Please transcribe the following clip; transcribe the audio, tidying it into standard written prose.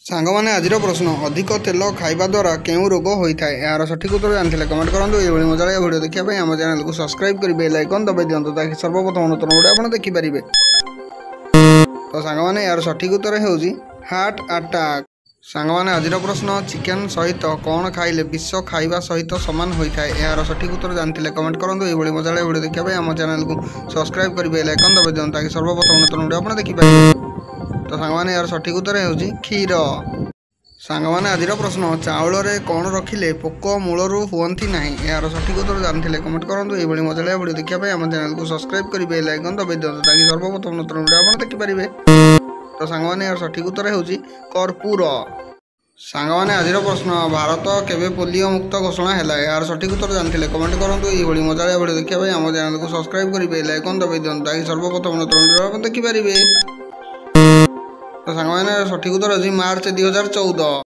सांगमाने आजिर प्रश्न अधिक तेल खाइबा द्वारा केउं रोग होता है यार सठिक उत्तर जानते कमेंट करूँ। ये मजा भिडियो देखा आम चैनल को सब्सक्राइब करेंगे बेल आइकन दबाई दिखाँ ताकि सर्वप्रथम नूतन वीडियो आप देखिपारे। तो सांगमाने यार सठिक उत्तर हो हार्ट अटैक। सांगमाने आजिर प्रश्न चिकेन सहित कौन खाइले विष खाइबा सहित सामान होता है यार सठिक उत्तर जानते कमेंट करूँ। ये मजा भिडियो देखा आम चैनल को सब्सक्राइब करेंगे बेल आइकन दबाई दिखाँ ताकि सर्वप्रथम नूतन वीडियो आप देखिपारे। तो सांगमाने यार सठिक उत्तर हो क्षीर। सांगमाने आजिर प्रश्न चाउल रे कौन रखिले पोक मूलरू हुअंती नहीं यार सठिक उत्तर जानते कमेंट करूँ। ये मजा भिडियो देखा आम चैनल को सब्सक्राइब करेंगे बेल आइकन दबाई दिखाँ ताकि सर्वप्रथम नूतन वीडियो आप देखिपारे। तो सांगमाने यार सठिक उत्तर हो कर्पूर। सांगमाने आजिर प्रश्न भारत केबे पोलियो मुक्त घोषणा है यार सठिक उत्तर जानते कमेंट करूँ। ये मजा भिडियो देखा आम चैनल को सब्सक्राइब करेंगे बेल आइकन दबाई दिखाँ ताकि सर्वप्रथम नूतन वीडियो आप देखिपारे। तो सांगमाने सठिक उत्तर हो मार्च 2014।